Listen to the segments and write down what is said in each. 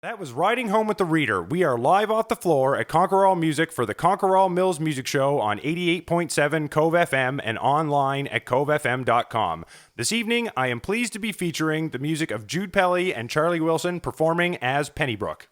That was Riding Home with the Reader. We are live off the floor at Conquerall Music for the Conquerall Mills Music Show on 88.7 Cove FM and online at covefm.com. This evening, I am pleased to be featuring the music of Jude Pelly and Charlie Wilson performing as Pennybrook.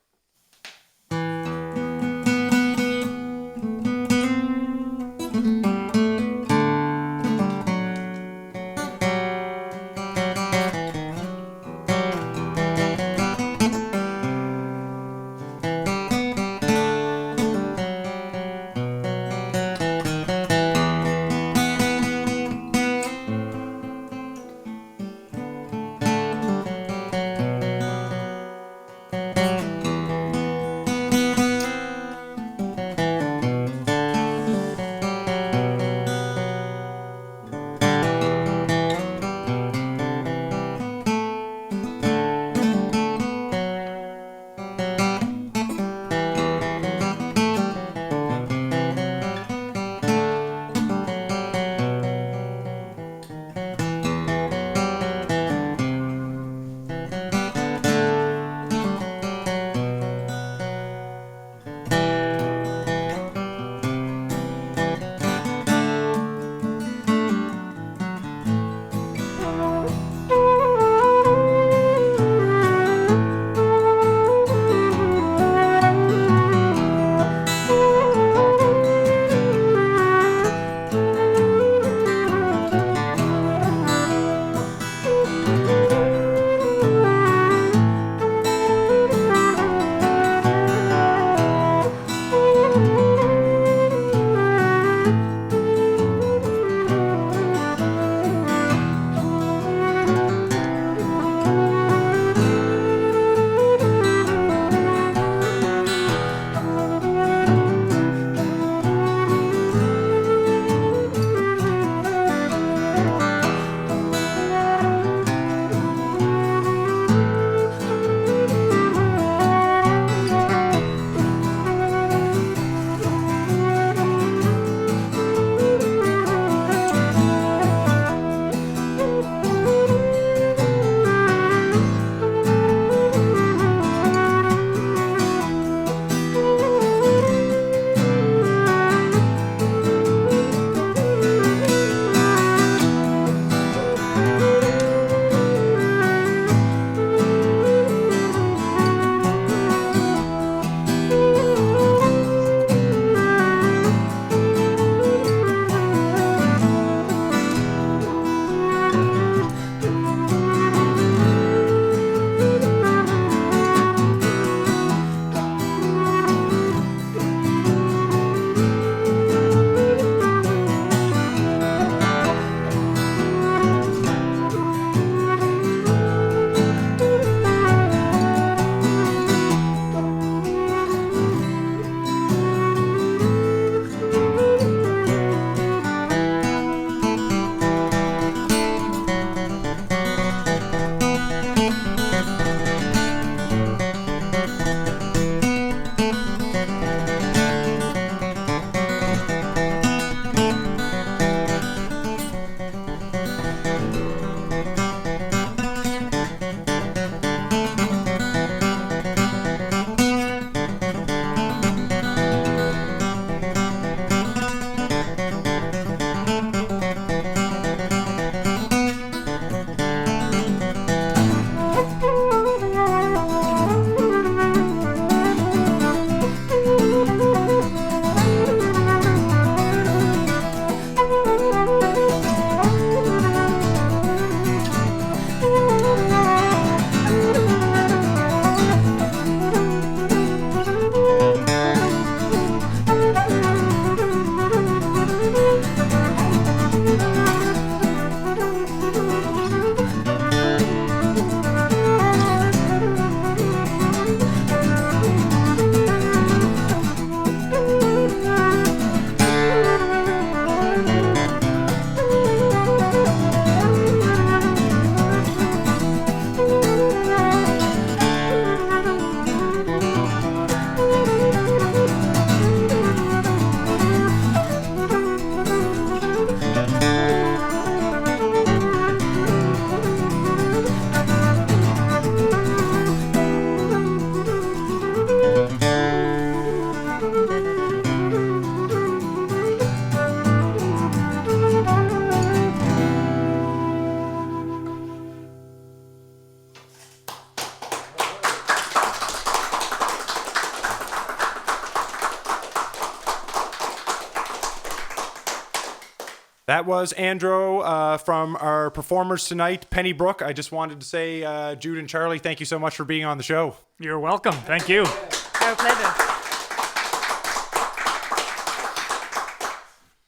That was Andrew from our performers tonight, Pennybrook. I just wanted to say, Jude and Charlie, thank you so much for being on the show. You're welcome. Thank you. Our pleasure.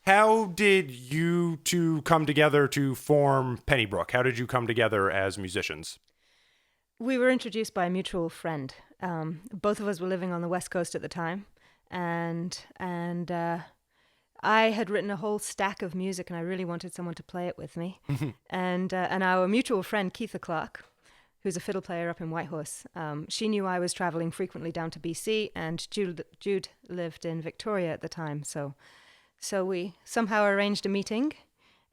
How did you two come together to form Pennybrook? How did you come together as musicians? We were introduced by a mutual friend. Both of us were living on the West Coast at the time, and I had written a whole stack of music, and I really wanted someone to play it with me. and our mutual friend, Keitha Clark, who's a fiddle player up in Whitehorse, she knew I was traveling frequently down to BC, and Jude lived in Victoria at the time. So we somehow arranged a meeting,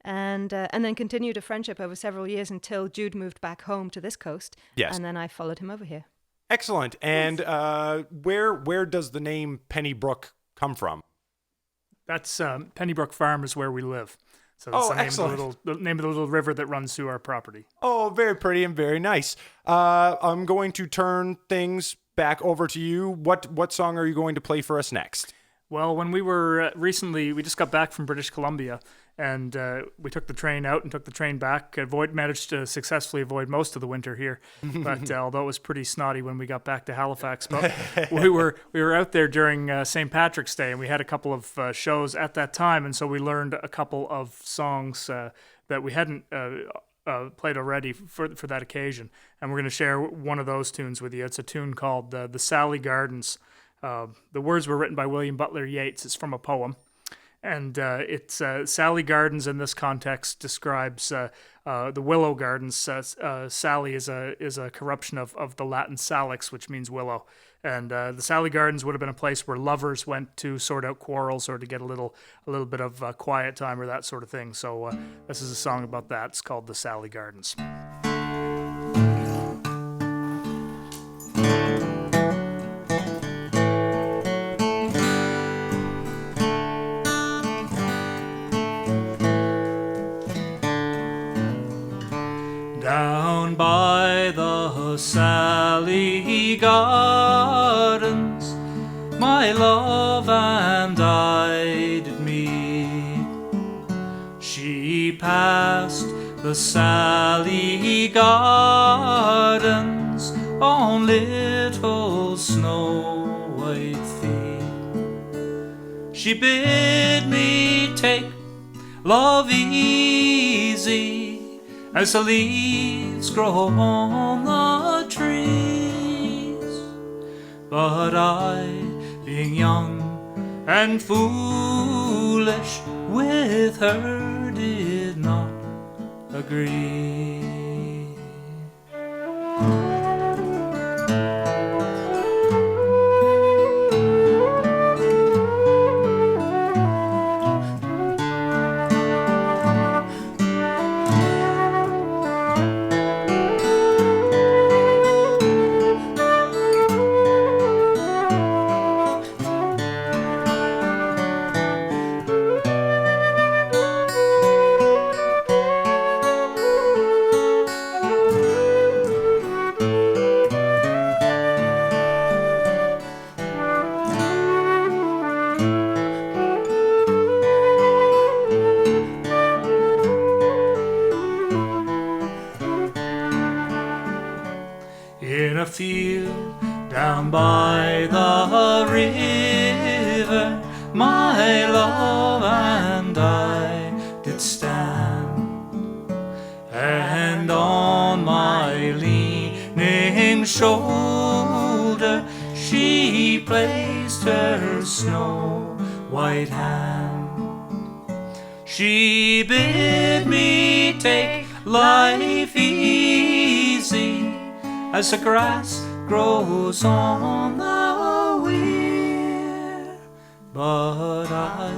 and then continued a friendship over several years until Jude moved back home to this coast. Yes. And then I followed him over here. Excellent. And where does the name Pennybrook come from? That's Pennybrook Farm is where we live. So that's the name of the little river that runs through our property. Oh, very pretty and very nice. I'm going to turn things back over to you. What song are you going to play for us next? Well, when we were recently, we just got back from British Columbia, and we took the train out and took the train back. Managed to successfully avoid most of the winter here, but although it was pretty snotty when we got back to Halifax. But we were out there during St. Patrick's Day, and we had a couple of shows at that time, and so we learned a couple of songs that we hadn't played already for that occasion, and we're going to share one of those tunes with you. It's a tune called "The Sally Gardens." The words were written by William Butler Yeats. It's from a poem. And it's Sally Gardens in this context describes the willow gardens. Sally is a corruption of the Latin salix, which means willow. And the Sally Gardens would have been a place where lovers went to sort out quarrels or to get a little bit of quiet time or that sort of thing. So this is a song about that. It's called "The Sally Gardens." Down by the Sally Gardens, my love and I did meet. She passed the Sally Gardens on little snow white feet. She bid me take love easy as the leaves grow on the trees. But I, being young and foolish, with her did not agree. In a field down by the river, my love and I did stand, and on my leaning shoulder she placed her snow white hand. She bid me take life easy as the grass grows on the weir. But I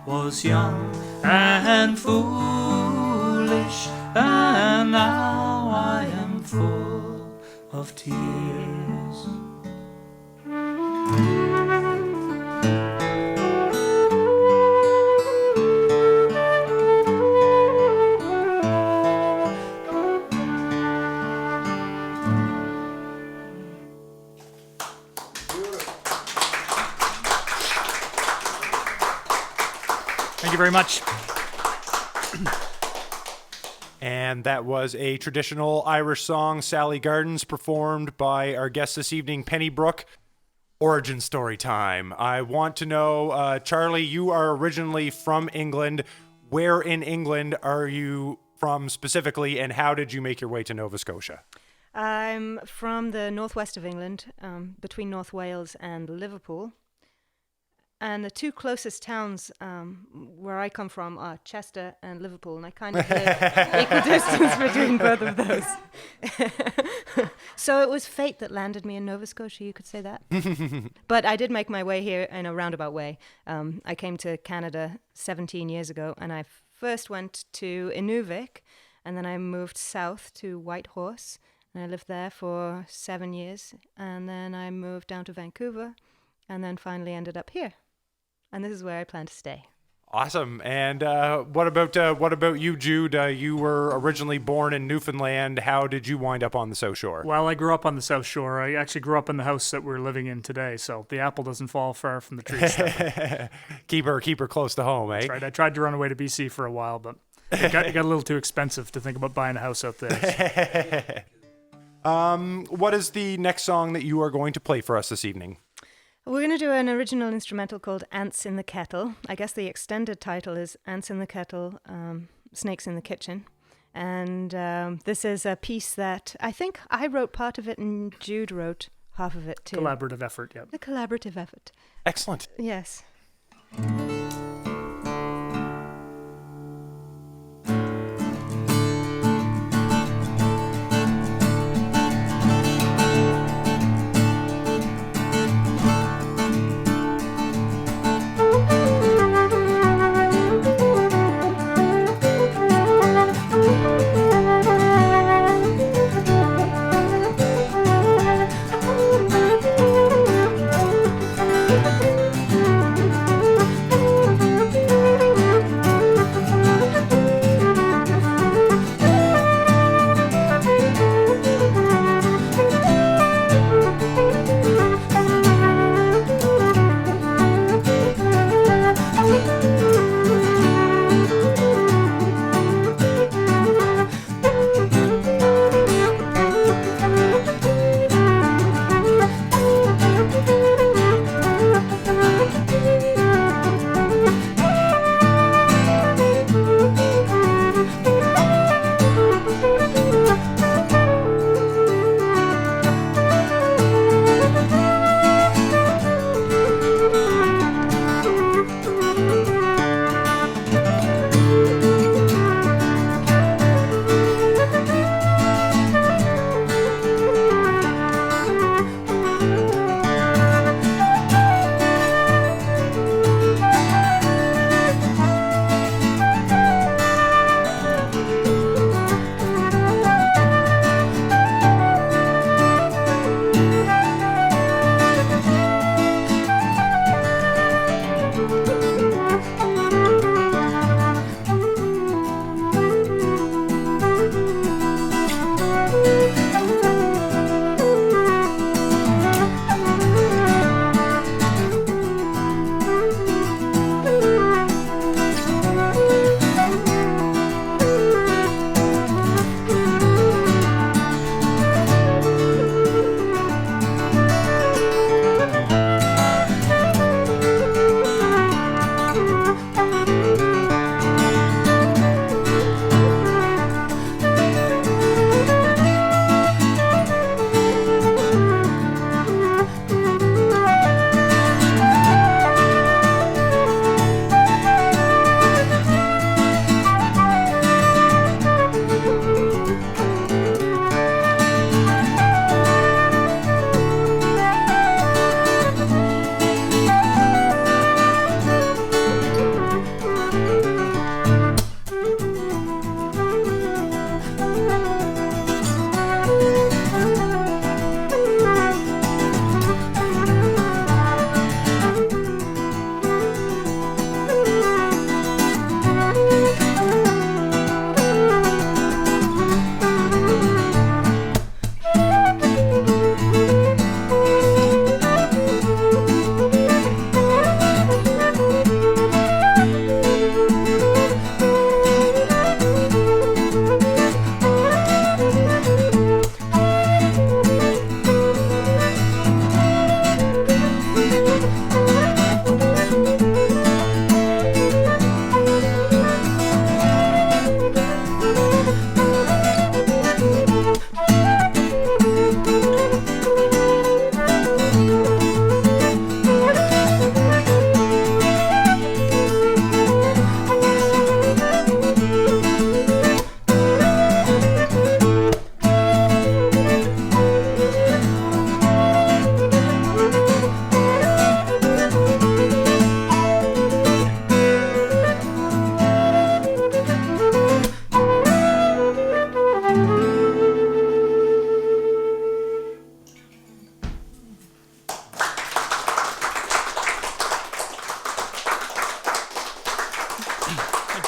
was young and foolish, and now I am full of tears. Thank you very much. And that was a traditional Irish song, Sally Gardens, performed by our guest this evening, Pennybrook. Origin story time. I want to know, Charlie, you are originally from England. Where in England are you from specifically, and how did you make your way to Nova Scotia? I'm from the northwest of England, between North Wales and Liverpool. And the two closest towns where I come from are Chester and Liverpool, and I kind of live equal distance between both of those. So it was fate that landed me in Nova Scotia, you could say that. But I did make my way here in a roundabout way. I came to Canada 17 years ago, and I first went to Inuvik, and then I moved south to Whitehorse, and I lived there for 7 years, and then I moved down to Vancouver, and then finally ended up here. And this is where I plan to stay. Awesome. And what about you, Jude? You were originally born in Newfoundland. How did you wind up on the South Shore? Well, I grew up on the South Shore. I actually grew up in the house that we're living in today, so the apple doesn't fall far from the tree. keep her close to home, eh? That's right. I tried to run away to BC for a while, but it got a little too expensive to think about buying a house out there. What is the next song that you are going to play for us this evening? We're going to do an original instrumental called Ants in the Kettle. I guess the extended title is Ants in the Kettle, Snakes in the Kitchen. And this is a piece that I think I wrote part of it and Jude wrote half of it too. Collaborative effort, yeah. A collaborative effort. Excellent. Yes.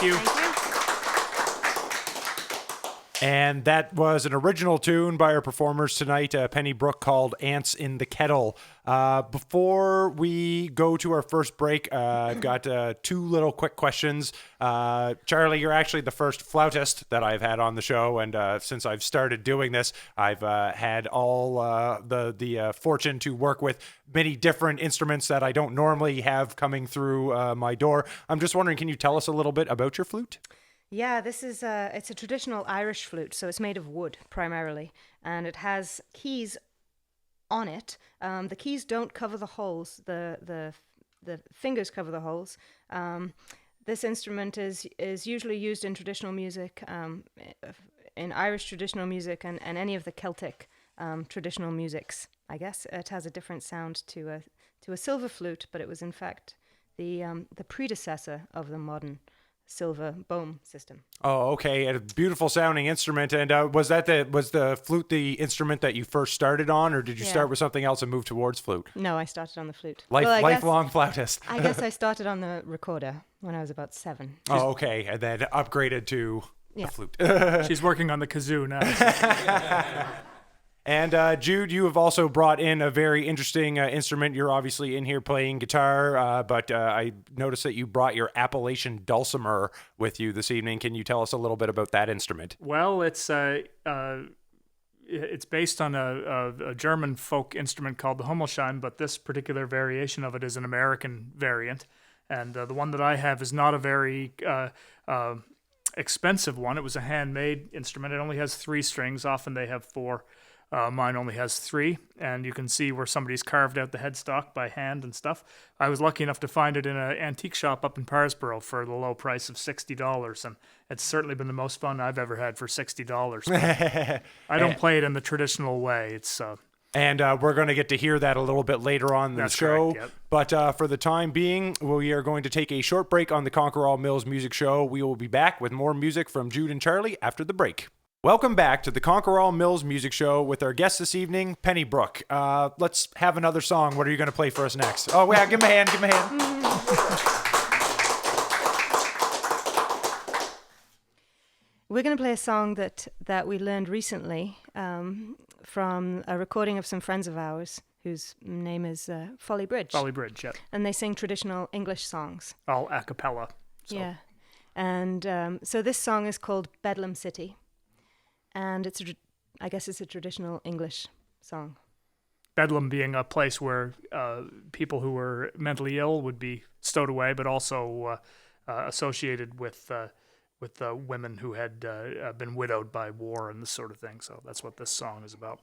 you. Thank you. And that was an original tune by our performers tonight, Pennybrook, called Ants in the Kettle. Before we go to our first break, I've got two little quick questions. Charlie, you're actually the first flautist that I've had on the show, and since I've started doing this, I've had all the fortune to work with many different instruments that I don't normally have coming through my door. I'm just wondering, can you tell us a little bit about your flute? Yeah, this is it's a traditional Irish flute, so it's made of wood primarily, and it has keys on it. The keys don't cover the holes. The fingers cover the holes. This instrument is usually used in traditional music, in Irish traditional music, and any of the Celtic traditional musics. I guess it has a different sound to a silver flute, but it was in fact the predecessor of the modern silver bome system. Oh, okay. A beautiful sounding instrument. And was the flute the instrument that you first started on, or did you start with something else and move towards flute? No, I started on the flute. Lifelong flautist. I guess I started on the recorder when I was about 7. Oh, okay. And then upgraded to the flute. She's working on the kazoo now. And Jude, you have also brought in a very interesting instrument. You're obviously in here playing guitar, but I noticed that you brought your Appalachian dulcimer with you this evening. Can you tell us a little bit about that instrument? Well, it's based on a German folk instrument called the Hummelsheim, but this particular variation of it is an American variant. And the one that I have is not a very expensive one. It was a handmade instrument. It only has 3 strings. Often they have 4. Mine only has 3, and you can see where somebody's carved out the headstock by hand and stuff. I was lucky enough to find it in an antique shop up in Parsboro for the low price of $60, and it's certainly been the most fun I've ever had for $60. I don't play it in the traditional way. It's and we're going to get to hear that a little bit later on in the show. Correct, yep. But for the time being, we are going to take a short break on the Conquerall Mills Music Show. We will be back with more music from Jude and Charlie after the break. Welcome back to the Conquerall Mills Music Show with our guest this evening, Pennybrook. Let's have another song. What are you going to play for us next? Oh, yeah, give me a hand, give me a hand. We're going to play a song that we learned recently from a recording of some friends of ours whose name is Folly Bridge. Folly Bridge, yeah. And they sing traditional English songs. All a cappella. So. Yeah. And so this song is called Bedlam City. And I guess it's a traditional English song. Bedlam being a place where people who were mentally ill would be stowed away, but also associated with women who had been widowed by war and this sort of thing. So that's what this song is about.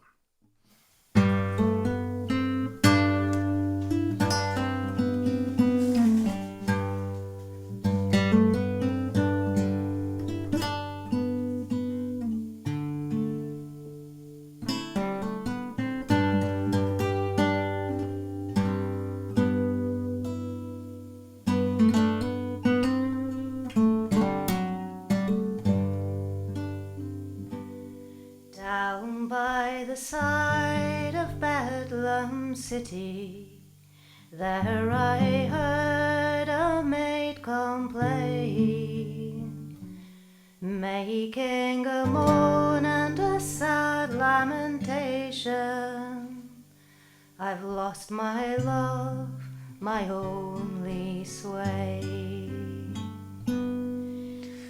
Down by the side of Bedlam City, there I heard a maid complain, making a moan and a sad lamentation. I've lost my love, my only sway.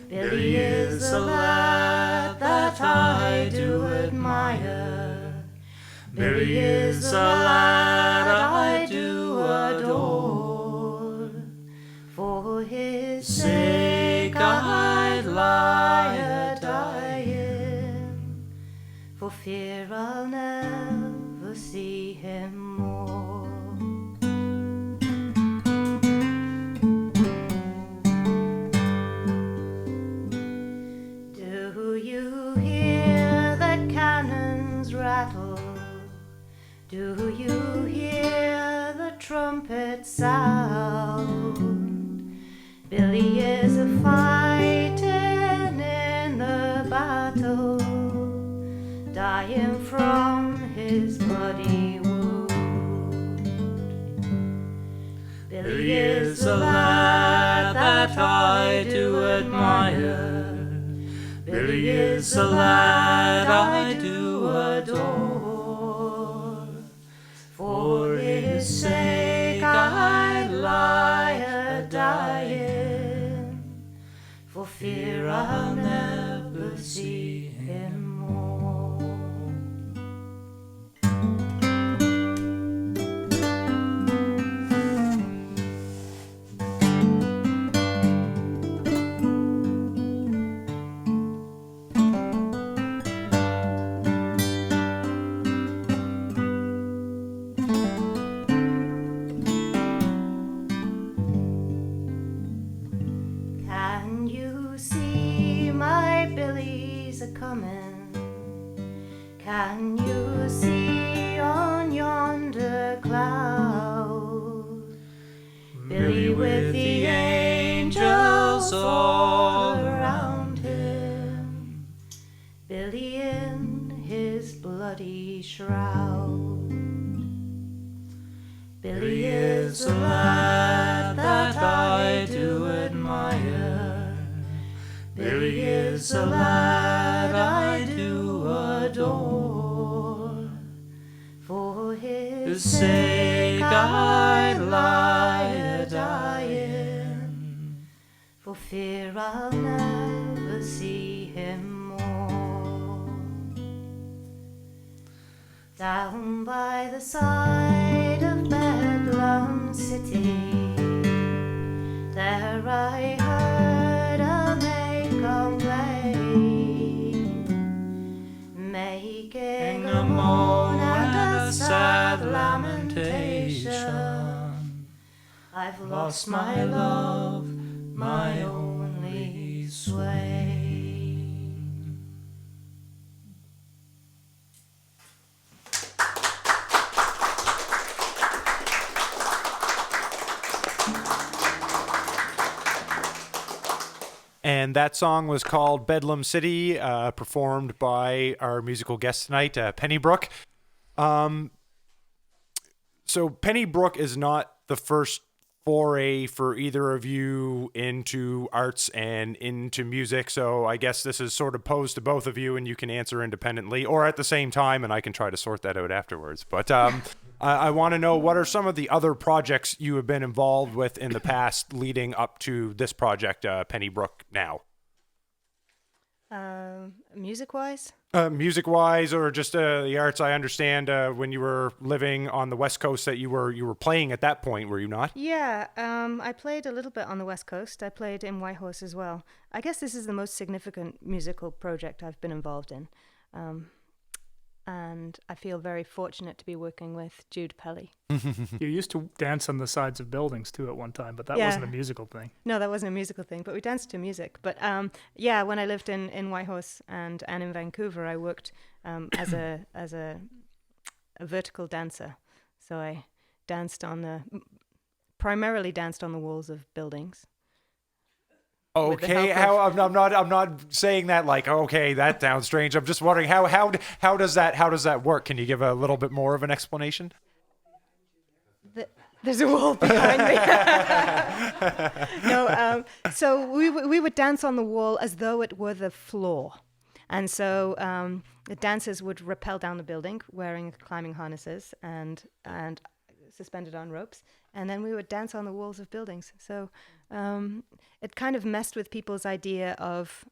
Billy is a lad that I do admire. Billy is a lad I do adore. For his sake I'd lie a-dying, for fear I'll never see him more. Do you hear the cannons rattle? Do you hear the trumpet sound? Billy is a-fighting in the battle, dying from his bloody wound. Billy is a lad that I I do admire. Billy is a lad I do adore. For his sake I lie a-dying, for fear I'll never see him more. Can you see my Billy's a-comin'? Can you see on yonder cloud Billy with the angels all around him, Billy in his bloody shroud? Billy is a lad that I do admire. Billy is a lad I do adore. For his sake I lie a-dying, for fear I'll never see him more. Down by the side of Bedlam City, there I heard a maid complain, making a moan and a sad lamentation. I've lost my love, my only swain. And that song was called Bedlam City, performed by our musical guest tonight, Pennybrook. So Pennybrook is not the first foray for either of you into arts and into music, so I guess this is sort of posed to both of you and you can answer independently or at the same time, and I can try to sort that out afterwards. But I want to know, what are some of the other projects you have been involved with in the past leading up to this project, Pennybrook now? Music-wise? Music-wise, or just the arts. I understand when you were living on the West Coast that you were playing at that point, were you not? Yeah, I played a little bit on the West Coast. I played in Whitehorse as well. I guess this is the most significant musical project I've been involved in. And I feel very fortunate to be working with Jude Pelly. You used to dance on the sides of buildings too at one time, but that Yeah. wasn't a musical thing. No, that wasn't a musical thing, but we danced to music. But yeah, when I lived in Whitehorse and in Vancouver, I worked as a vertical dancer. So I primarily danced on the walls of buildings. Okay, I'm not saying that like, okay, that sounds strange. I'm just wondering how does that work? Can you give a little bit more of an explanation? There's a wall behind me. No, so we would dance on the wall as though it were the floor. And so the dancers would rappel down the building wearing climbing harnesses and suspended on ropes. And then we would dance on the walls of buildings. So it kind of messed with people's idea of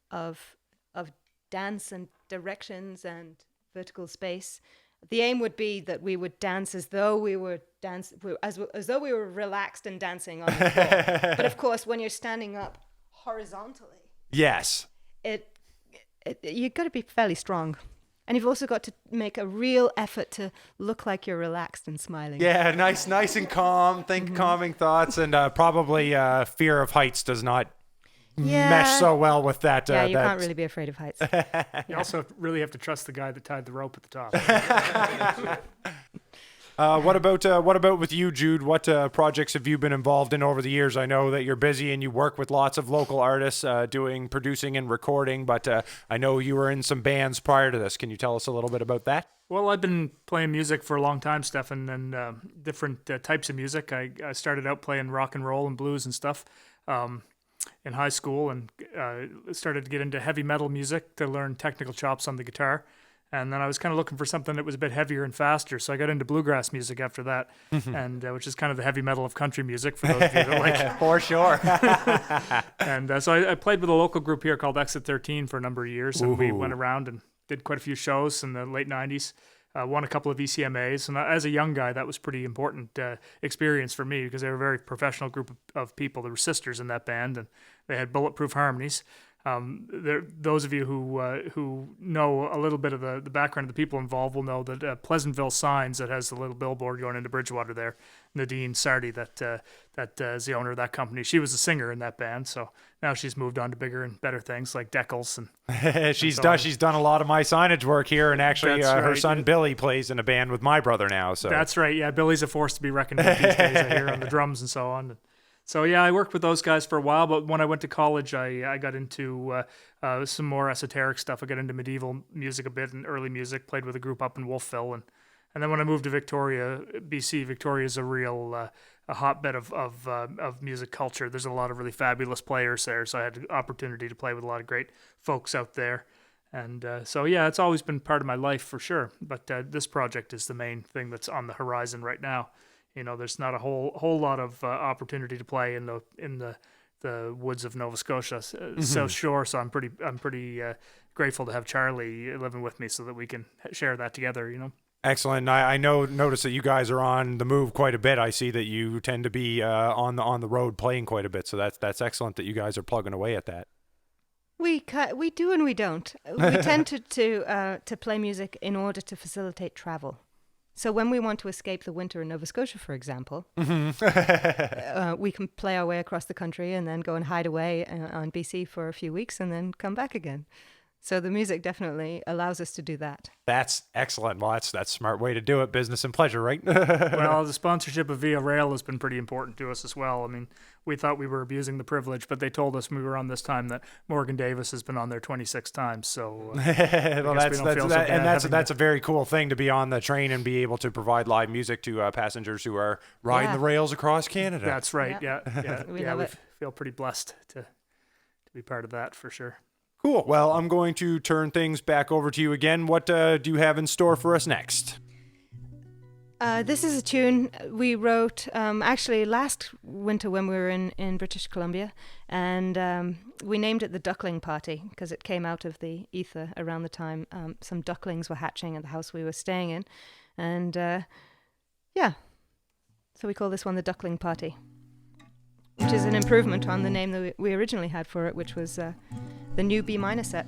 dance and directions and vertical space. The aim would be that we would dance as though we were as though we were relaxed and dancing on the floor. But of course, when you're standing up horizontally, Yes. You've got to be fairly strong. And you've also got to make a real effort to look like you're relaxed and smiling. Yeah, nice and calm. Think calming thoughts, and probably fear of heights does not mesh so well with that. Yeah, you can't really be afraid of heights. You also really have to trust the guy that tied the rope at the top. What about with you, Jude? What projects have you been involved in over the years? I know that you're busy and you work with lots of local artists doing producing and recording, but I know you were in some bands prior to this. Can you tell us a little bit about that? Well, I've been playing music for a long time, Stefan, and different types of music. I started out playing rock and roll and blues and stuff. in high school and started to get into heavy metal music to learn technical chops on the guitar. And then I was kind of looking for something that was a bit heavier and faster, so I got into bluegrass music after that, and which is kind of the heavy metal of country music for those of you that like. For sure. And so I played with a local group here called Exit 13 for a number of years, and we went around and did quite a few shows in the late 90s. Won a couple of ECMAs, and as a young guy, that was pretty important experience for me because they were a very professional group of people. There were sisters in that band, and they had bulletproof harmonies. Those of you who know a little bit of the background of the people involved will know that Pleasantville Signs, that has the little billboard going into Bridgewater there, Nadine Sardi, that is the owner of that company. She was a singer in that band, so now she's moved on to bigger and better things like Decals and she's done a lot of my signage work here, and actually her son Billy plays in a band with my brother now. So that's right. Yeah, Billy's a force to be reckoned with these days. I hear on the drums and so on. So yeah, I worked with those guys for a while, but when I went to college, I got into some more esoteric stuff. I got into medieval music a bit and early music. Played with a group up in Wolfville, and then when I moved to Victoria, BC, Victoria is a real a hotbed of music culture. There's a lot of really fabulous players there, so I had the opportunity to play with a lot of great folks out there. And so yeah, it's always been part of my life for sure. But this project is the main thing that's on the horizon right now. You know, there's not a whole lot of opportunity to play in the woods of Nova Scotia, South Shore. So I'm pretty grateful to have Charlie living with me so that we can share that together. You know. Excellent. I notice that you guys are on the move quite a bit. I see that you tend to be on the road playing quite a bit. So that's excellent that you guys are plugging away at that. We do and we don't. We tend to play music in order to facilitate travel. So when we want to escape the winter in Nova Scotia, for example, we can play our way across the country and then go and hide away on BC for a few weeks and then come back again. So the music definitely allows us to do that. That's excellent. Well, that's a smart way to do it. Business and pleasure, right? Well, the sponsorship of Via Rail has been pretty important to us as well. I mean, we thought we were abusing the privilege, but they told us when we were on this time that Morgan Davis has been on there 26 times. So well, that's a very cool thing to be on the train and be able to provide live music to passengers who are riding the rails across Canada. That's right. Yeah. We feel pretty blessed to be part of that for sure. Cool. Well, I'm going to turn things back over to you again. What do you have in store for us next? This is a tune we wrote actually last winter when we were in British Columbia, and we named it the Duckling Party because it came out of the ether around the time some ducklings were hatching at the house we were staying in. And so we call this one the Duckling Party, which is an improvement on the name that we originally had for it, which was the new B minor set.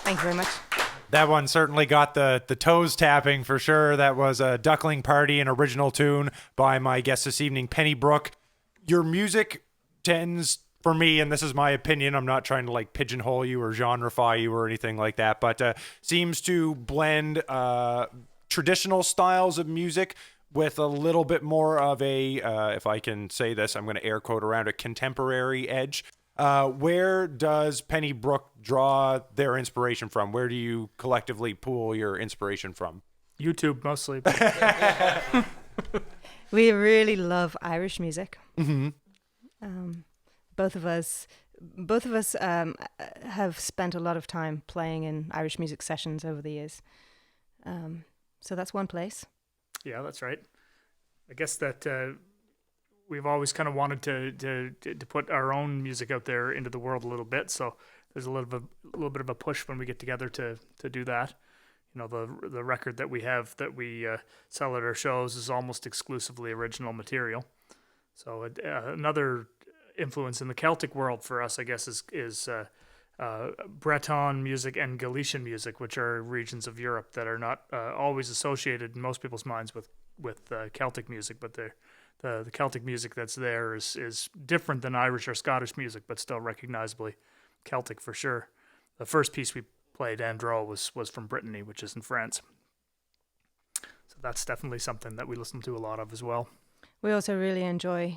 Thank you very much. That one certainly got the toes tapping for sure. That was a Duckling Party, an original tune by my guest this evening, Pennybrook. Your music tends, for me, and this is my opinion, I'm not trying to like pigeonhole you or genreify you or anything like that, but seems to blend traditional styles of music with a little bit more of a, if I can say this, I'm going to air quote around a contemporary edge. Where does Pennybrook draw their inspiration from? Where do you collectively pull your inspiration from? YouTube mostly. We really love Irish music. Mm-hmm. Both of us have spent a lot of time playing in Irish music sessions over the years. So that's one place. Yeah, that's right. I guess that we've always kind of wanted to put our own music out there into the world a little bit. So there's a little bit of a push when we get together to do that. You know, the record that we have that we sell at our shows is almost exclusively original material. So another influence in the Celtic world for us, I guess, is Breton music and Galician music, which are regions of Europe that are not always associated in most people's minds with Celtic music, but the Celtic music that's there is different than Irish or Scottish music, but still recognizably Celtic for sure. The first piece we played, Andro, was from Brittany, which is in France. So that's definitely something that we listen to a lot of as well. We also really enjoy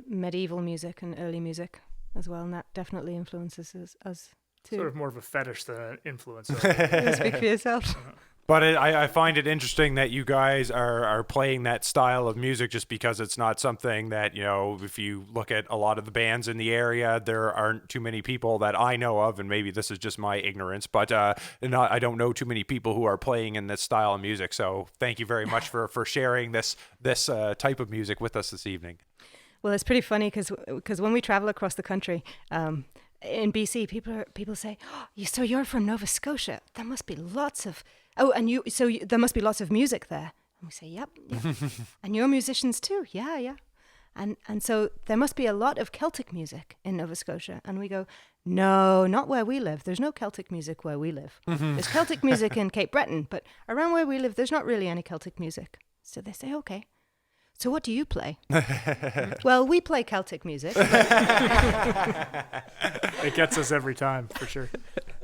medieval music and early music as well, and that definitely influences us too. Sort of more of a fetish than an influence. You speak for yourself. But I find it interesting that you guys are playing that style of music just because it's not something that, you know, if you look at a lot of the bands in the area, there aren't too many people that I know of, and maybe this is just my ignorance, but I don't know too many people who are playing in this style of music. So thank you very much for sharing this type of music with us this evening. Well, it's pretty funny because when we travel across the country, in BC, people say, "Oh, so you're from Nova Scotia? There must be lots of there must be lots of music there." And we say, "Yep." And you're musicians too? Yeah. And so there must be a lot of Celtic music in Nova Scotia. And we go, "No, not where we live. There's no Celtic music where we live. There's Celtic music in Cape Breton, but around where we live, there's not really any Celtic music." So they say, "Okay. So what do you play?" Well, we play Celtic music. It gets us every time, for sure.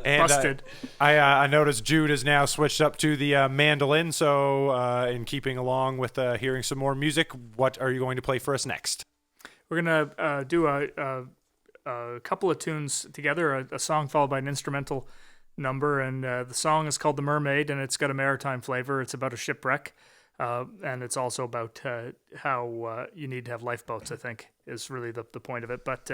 And Busted. I noticed Jude has now switched up to the mandolin, so in keeping along with hearing some more music, what are you going to play for us next? We're going to do a couple of tunes together, a song followed by an instrumental number, and the song is called The Mermaid, and it's got a maritime flavor. It's about a shipwreck. And it's also about how you need to have lifeboats, I think, is really the point of it. But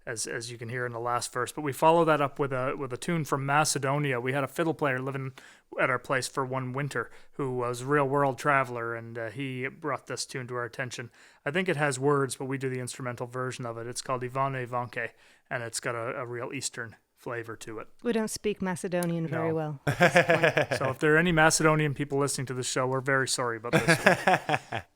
as you can hear in the last verse. But we follow that up with a tune from Macedonia. We had a fiddle player living at our place for one winter who was a real world traveler, and he brought this tune to our attention. I think it has words, but we do the instrumental version of it. It's called Ivane Vanke, and it's got a real Eastern flavor to it. We don't speak Macedonian very well. So if there are any Macedonian people listening to the show, we're very sorry about this one.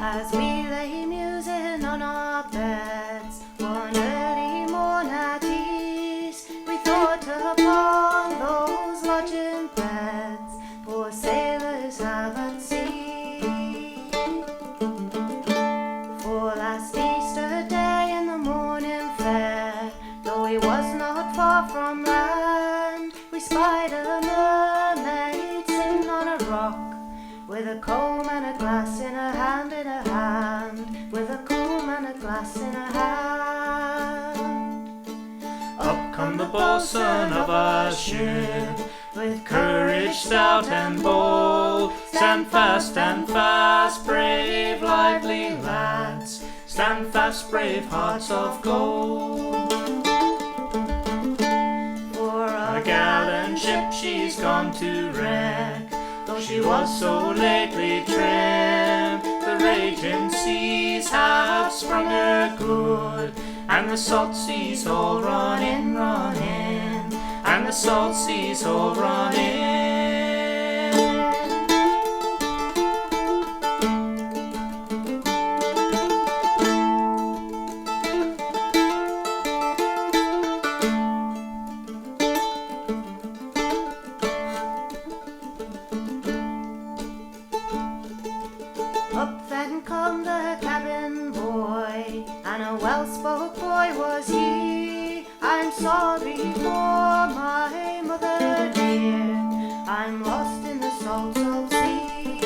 As we lay musing on our beds, one early morn at ease, we thought upon those lodging beds poor sailors have at sea. For last Easter day in the morning fair, though he was not far from land, we spied a mermaid sitting on a rock, with a comb and a glass in her hand, with a comb and a glass in her hand. Up come the boatswain of our ship, with courage stout and bold. Stand fast, brave, lively lads. Stand fast, brave hearts of gold. For A gallant ship, she's gone to wreck, though she was so lately trim. The raging seas have sprung her good, and the salt seas all run in, salt seas all run in. Up then come the cabin boy, and a well-spoke boy was he. I'm sorry for my mother dear, I'm lost in the salt, salt sea.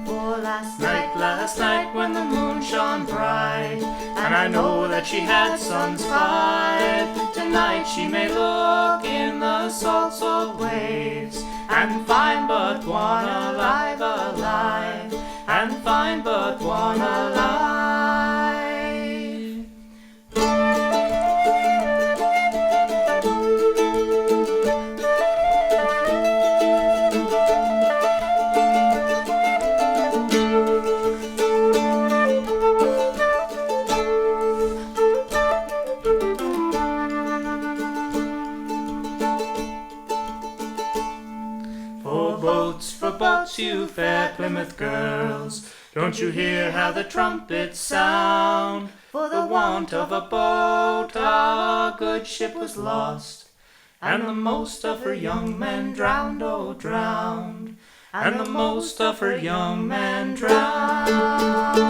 For last night when the moon shone bright, and I know that she had sons 5, tonight she may look in the salt, salt waves and find but one alive, alive, and find but one alive. For boats, you fair Plymouth girls, don't you hear how the trumpets sound? For the want of a boat, our good ship was lost, and the most of her young men drowned, oh drowned, and the most of her young men drowned.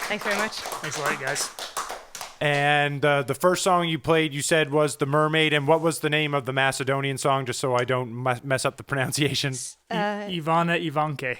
Thanks very much. Thanks a lot, guys. And the first song you played, you said, was The Mermaid. And what was the name of the Macedonian song, just so I don't mess up the pronunciation? Ivana Ivanke.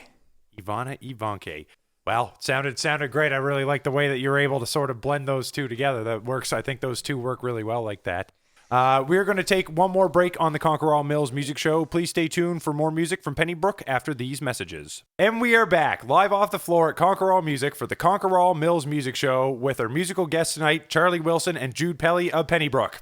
Ivana Ivanke. Well, it sounded great. I really like the way that you're able to sort of blend those two together. That works. I think those two work really well like that. We're going to take one more break on the Conquerall Mills Music Show. Please stay tuned for more music from Pennybrook after these messages. And we are back, live off the floor at Conquerall Music for the Conquerall Mills Music Show with our musical guests tonight, Charlie Wilson and Jude Pelly of Pennybrook.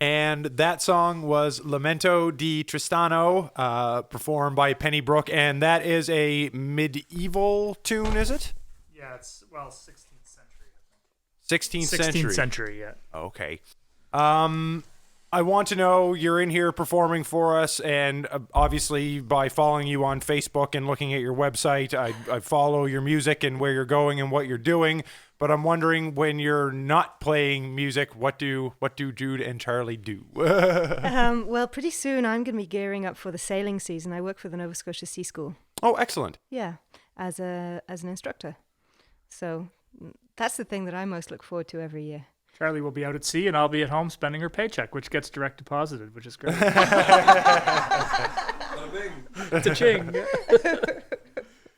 And that song was Lamento di Tristano, performed by Pennybrook, and that is a medieval tune, is it? Yeah, it's 16th century, I think. 16th century. 16th century, yeah. Okay. I want to know, you're in here performing for us, and obviously by following you on Facebook and looking at your website, I follow your music and where you're going and what you're doing. But I'm wondering, when you're not playing music, what do Jude and Charlie do? Well, pretty soon I'm going to be gearing up for the sailing season. I work for the Nova Scotia Sea School. Oh, excellent. Yeah, as an instructor. So that's the thing that I most look forward to every year. Charlie will be out at sea, and I'll be at home spending her paycheck, which gets direct deposited, which is great. Cha-ching.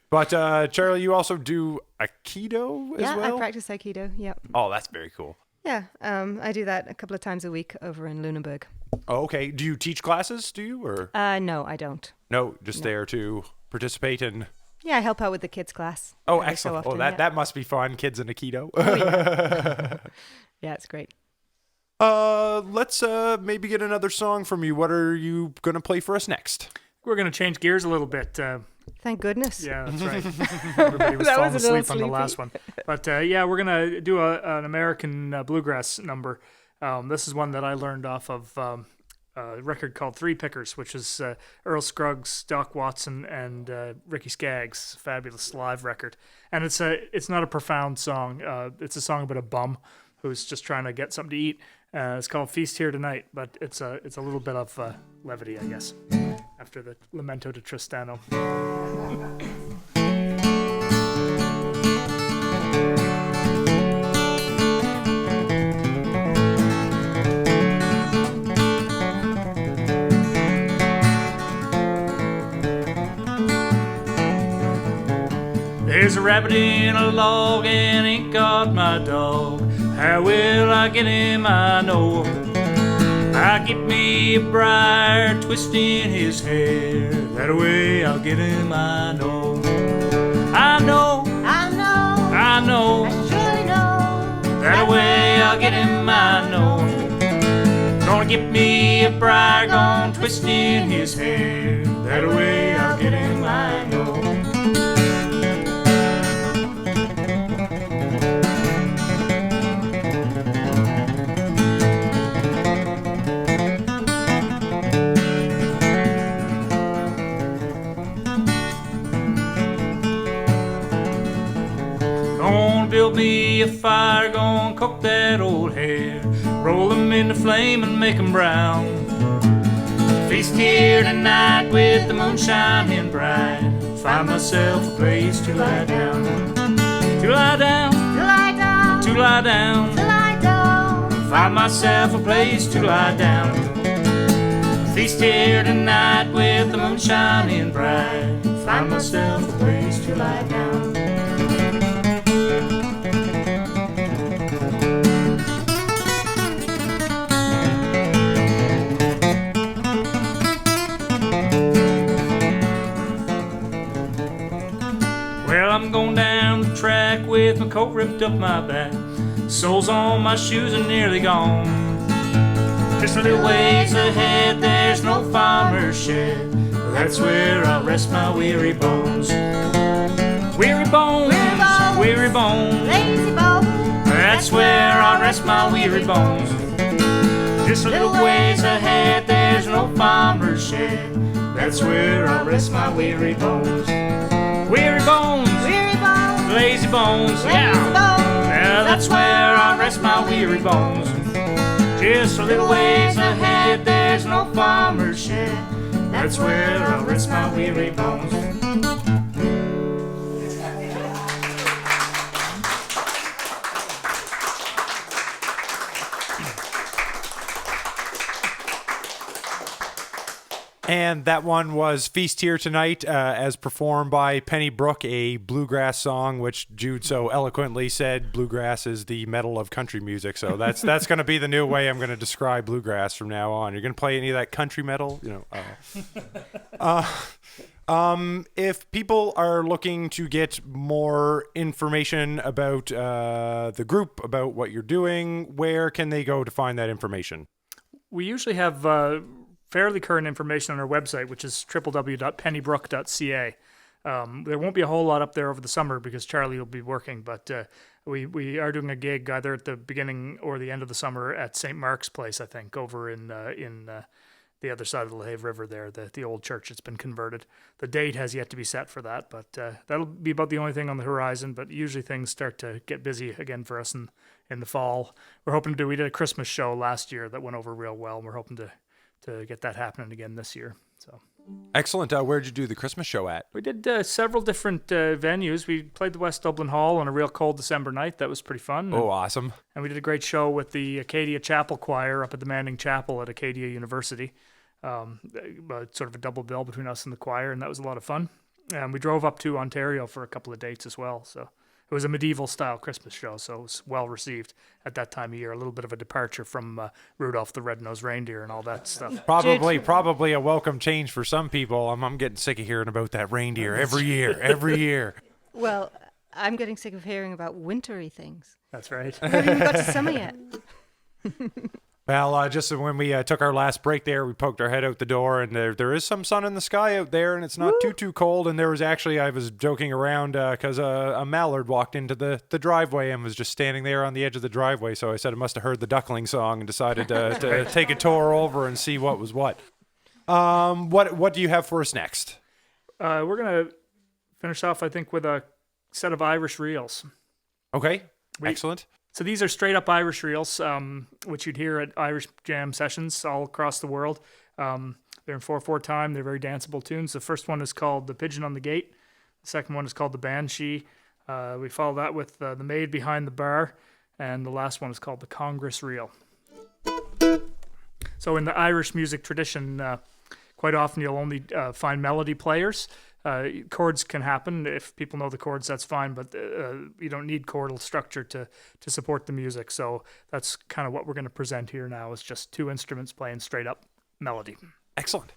But Charlie, you also do Aikido as well? Yeah, I practice Aikido, yep. Oh, that's very cool. Yeah, I do that a couple of times a week over in Lunenburg. Oh, okay. Do you teach classes, do you? Or No, I don't. No, just there to participate in... Yeah, I help out with the kids' class. Oh, every excellent. So often, that must be fun, kids in Aikido. Oh, yeah. Yeah, it's great. Let's maybe get another song from you. What are you going to play for us next? We're going to change gears a little bit. Thank goodness. Yeah, that's right. Everybody was That falling was a little asleep on the last one. But yeah, we're going to do an American bluegrass number. This is one that I learned off of a record called Three Pickers, which is Earl Scruggs, Doc Watson, and Ricky Skaggs' fabulous live record. And it's not a profound song. It's a song about a bum who's just trying to get something to eat. It's called Feast Here Tonight, but it's a little bit of levity, I guess, after the Lamento di Tristano. There's a rabbit in a log and ain't got my dog. How will I get him? I know. I get me a briar, twisting his hair. That way I'll get him. I know. I know. I know. I know. I surely know. That way I'll get him. I know. Gonna get me a briar, gonna twisting his hair. That way I'll get him. I know. Build me a fire, gonna cook that old hair, roll them in the flame and make them brown. Feast here tonight with the moon shining bright, find myself a place to lie down. To lie down, To lie down. to lie down, To lie down. find myself a place to lie down. Feast here tonight with the moon shining bright, find myself a place to lie down. Well, I'm going down the track with my coat ripped up my back, soles on my shoes are nearly gone. Just a little ways ahead, there's no farmer's shed. That's where I'll rest my weary bones. Weary bones, weary bones. Lazy bones. That's where I'll rest my weary bones. Just a little ways ahead, there's no farmer's shed. That's where I'll rest my weary bones. Weary bones, Weary bones. lazy bones, Lazy yeah. bones. Yeah, that's where I'll rest my weary bones. Just a little ways ahead, there's no farmer's shed. That's where I'll rest my weary bones. And that one was Feast Here Tonight, as performed by Pennybrook, a bluegrass song, which Jude so eloquently said bluegrass is the metal of country music. So that's going to be the new way I'm going to describe bluegrass from now on. You're going to play any of that country metal, if people are looking to get more information about the group, about what you're doing, where can they go to find that information? We usually have fairly current information on our website, which is www.pennybrook.ca. There won't be a whole lot up there over the summer because Charlie will be working, but we are doing a gig either at the beginning or the end of the summer at St. Mark's Place, I think, over in the other side of the Lahave River there, the old church that's been converted. The date has yet to be set for that, but that'll be about the only thing on the horizon, but usually things start to get busy again for us in the fall. We did a Christmas show last year that went over real well, and we're hoping to get that happening again this year. So Excellent. Where'd you do the Christmas show at? we did several different venues. We played the West Dublin Hall on a real cold December night. That was pretty fun. Oh, awesome. And we did a great show with the Acadia Chapel Choir up at the Manning Chapel at Acadia University. Sort of a double bill between us and the choir, and that was a lot of fun. And we drove up to Ontario for a couple of dates as well. So it was a medieval style Christmas show, so it was well received at that time of year. A little bit of a departure from Rudolph the Red-Nosed Reindeer and all that stuff. Probably a welcome change for some people. I'm getting sick of hearing about that reindeer every year. Well, I'm getting sick of hearing about wintry things. That's right. We haven't even got to summer yet. Well, just when we took our last break there, we poked our head out the door, and there is some sun in the sky out there, and it's not too cold. And there was actually, I was joking around because a mallard walked into the driveway and was just standing there on the edge of the driveway. So I said it must have heard the duckling song and decided to take a tour over and see what was what. What do you have for us next? We're going to finish off, I think, with a set of Irish reels. Okay, excellent. So these are straight up Irish reels, which you'd hear at Irish jam sessions all across the world. They're in 4/4 time. They're very danceable tunes. The first one is called The Pigeon on the Gate. The second one is called The Banshee. We follow that with The Maid Behind the Bar. And the last one is called The Congress Reel. So in the Irish music tradition, quite often you'll only find melody players. Chords can happen. If people know the chords, that's fine, but you don't need chordal structure to support the music. So that's kind of what we're going to present here now, is just two instruments playing straight up melody. Excellent.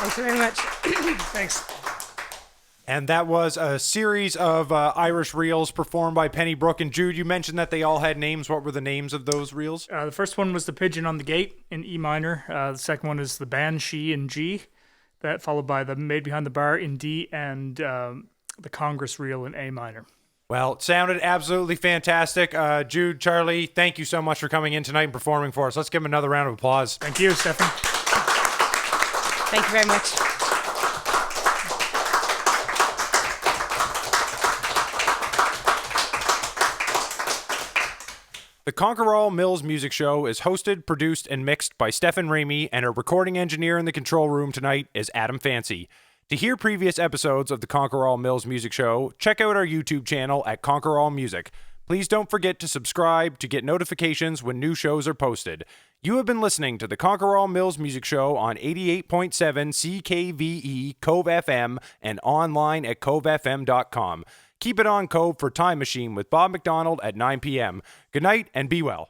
Thanks very much. Thanks. And that was a series of Irish reels performed by Pennybrook and Jude. You mentioned that they all had names. What were the names of those reels? The first one was the Pigeon on the Gate in E minor. The second one is the Banshee in G. That followed by the Maid Behind the Bar in D, and the Congress reel in A minor. Well, it sounded absolutely fantastic. Jude, Charlie, thank you so much for coming in tonight and performing for us. Let's give them another round of applause. Thank you, Stefan. Thank you very much. The Conquerall Mills Music Show is hosted, produced, and mixed by Stefan Ramey, and our recording engineer in the control room tonight is Adam Fancy. To hear previous episodes of the Conquerall Mills Music Show, check out our YouTube channel at Conquerall Music. Please don't forget to subscribe to get notifications when new shows are posted. You have been listening to the Conquerall Mills Music Show on 88.7 CKVE Cove FM and online at covefm.com. Keep it on Cove for Time Machine with Bob McDonald at 9 p.m. Good night and be well.